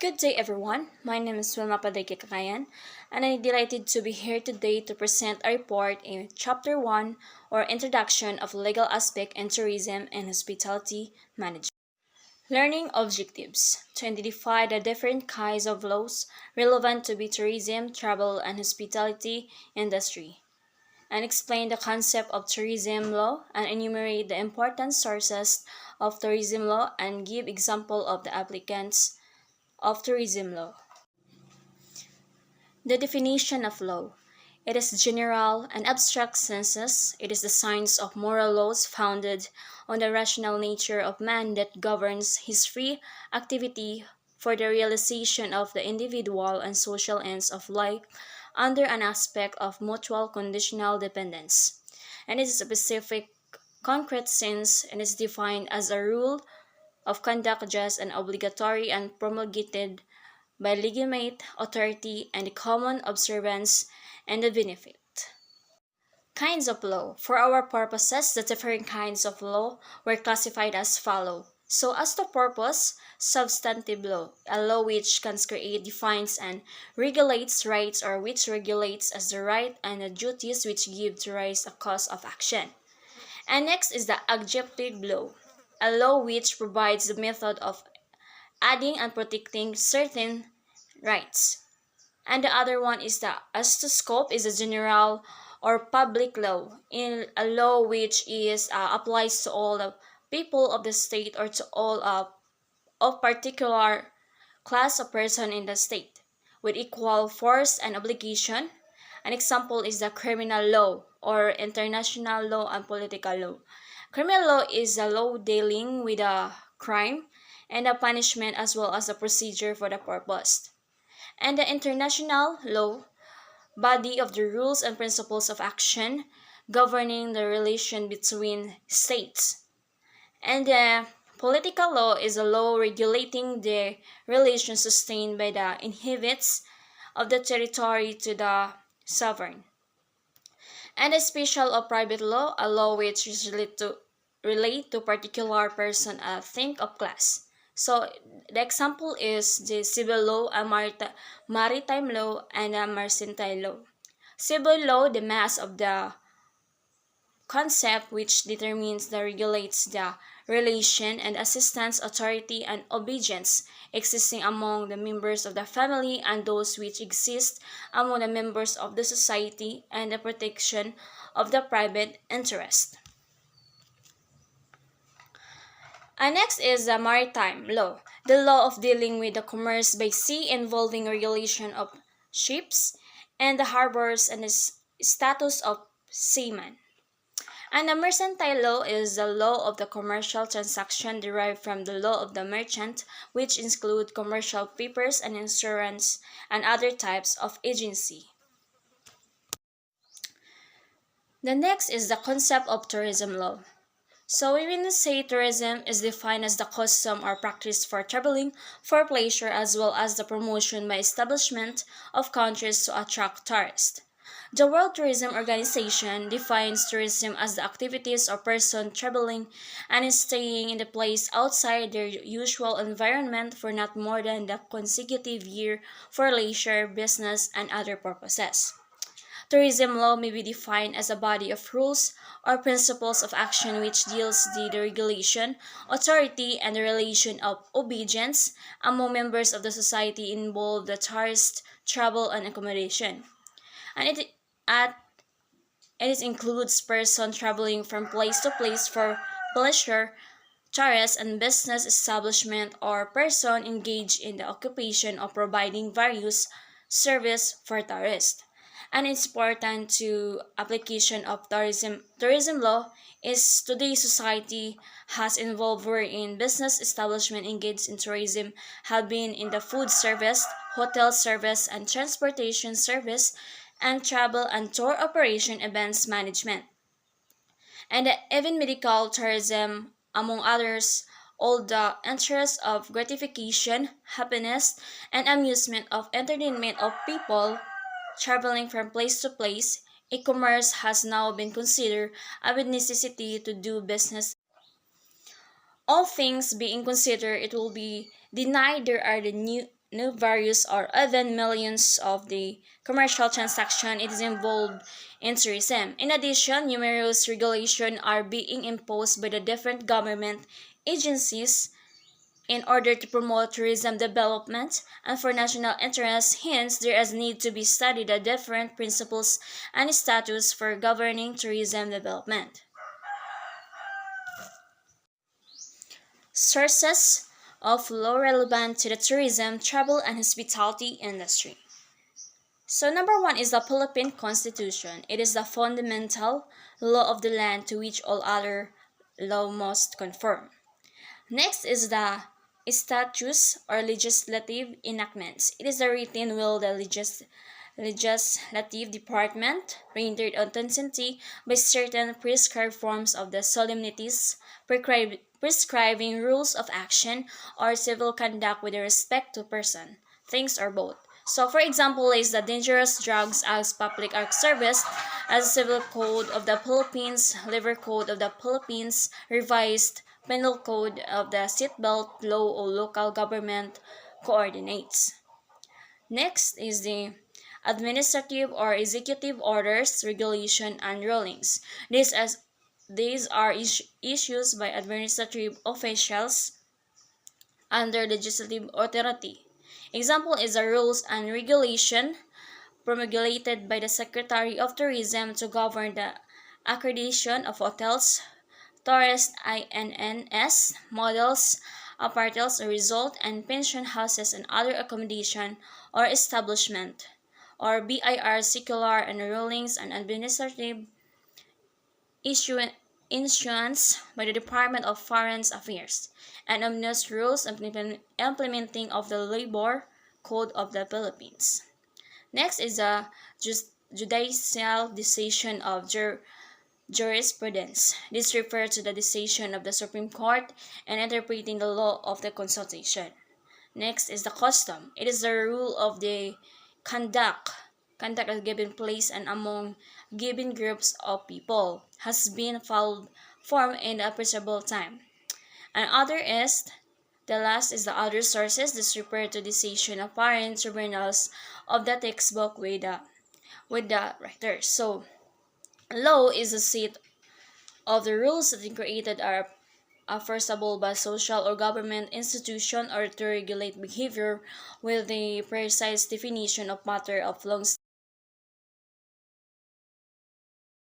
Good day, everyone. My name is Wilma Cacayan, and I'm delighted to be here today to present a report in Chapter 1, or Introduction of Legal Aspect in Tourism and Hospitality Management. Learning objectives to identify the different kinds of laws relevant to the tourism, travel, and hospitality industry, and explain the concept of tourism law and enumerate the important sources of tourism law and give example of the applicants of tourism law. The definition of law. It is general and abstract senses. It is the science of moral laws founded on the rational nature of man that governs his free activity for the realization of the individual and social ends of life under an aspect of mutual conditional dependence. And it is a specific concrete sense and is defined as a rule of conduct just and obligatory and promulgated by legitimate authority and the common observance and the benefit. Kinds of law. For our purposes, the different kinds of law were classified as follow. So as to purpose, substantive law, a law which can create, defines, and regulates rights or which regulates as the right and the duties which give to rise a cause of action. And next is the adjunctive law, a law which provides the method of adding and protecting certain rights. And the other one is the as to scope is a general or public law, in a law which is applies to all the people of the state or to all of particular class of person in the state with equal force and obligation. An example is the criminal law or international law and political law. Criminal law is a law dealing with a crime and a punishment as well as a procedure for the purpose. And the international law, body of the rules and principles of action governing the relation between states. And the political law is a law regulating the relations sustained by the inhabitants of the territory to the sovereign. And the special or private law, a law which is relate to particular person, a thing of class. So the example is the civil law, a maritime law, and a mercantile law. Civil law, the mass of the concept which determines the regulates the relation and assistance, authority, and obedience existing among the members of the family and those which exist among the members of the society and the protection of the private interest. And next is the maritime law, the law of dealing with the commerce by sea involving regulation of ships and the harbors and the status of seamen. And the mercantile law is the law of the commercial transaction derived from the law of the merchant, which include commercial papers and insurance and other types of agency. The next is the concept of tourism law. So we will say tourism is defined as the custom or practice for traveling for pleasure as well as the promotion by establishment of countries to attract tourists. The World Tourism Organization defines tourism as the activities of person traveling and staying in the place outside their usual environment for not more than the consecutive year for leisure, business, and other purposes. Tourism law may be defined as a body of rules or principles of action which deals with the regulation, authority, and the relation of obedience among members of the society involved the tourist, travel, and accommodation. And it includes person traveling from place to place for pleasure, tourist and business establishment, or person engaged in the occupation of providing various service for tourists. And it's important to application of tourism law is today's society has involved wherein business establishment engaged in tourism have been in the food service, hotel service, and transportation service, and travel and tour operation events management. And even medical tourism, among others, all the interests of gratification, happiness, and amusement of entertainment of people traveling from place to place, e-commerce has now been considered a necessity to do business. All things being considered, it will be denied there are the new various or even millions of the commercial transaction it is involved in tourism. In addition, numerous regulations are being imposed by the different government agencies in order to promote tourism development and for national interest. Hence, there is need to be studied the different principles and statutes for governing tourism development. Sources of law relevant to the tourism, travel, and hospitality industry. So, number one is the Philippine Constitution. It is the fundamental law of the land to which all other law must conform. Next is the statutes or legislative enactments. It is the written will the legislative department rendered authenticity by certain prescribed forms of the solemnities, prescribing rules of action or civil conduct with respect to person, things, or both. So, for example, is the Dangerous Drugs as Public Act Service as Civil Code of the Philippines, Liver Code of the Philippines, Revised Penal Code of the Seatbelt Law or local government coordinates. Next is the administrative or executive orders, regulation, and rulings. These are issues by administrative officials under legislative authority. Example is the rules and regulation promulgated by the Secretary of Tourism to govern the accreditation of hotels, tourist INNS, models, apartments, resort, and pension houses and other accommodation or establishment, or BIR circular and rulings and administrative issuance by the Department of Foreign Affairs, and omnibus rules implementing of the Labor Code of the Philippines. Next is the judicial decision of jurisprudence. This refers to the decision of the Supreme Court and interpreting the law of the consultation. Next is the custom. It is the rule of the conduct at given place and among given groups of people has been formed in the appreciable time. And the last is the other sources. This refers to decision of foreign tribunals of the textbook with the writers. So, law is a set of the rules that created are enforceable by social or government institution or to regulate behavior with the precise definition of matter of long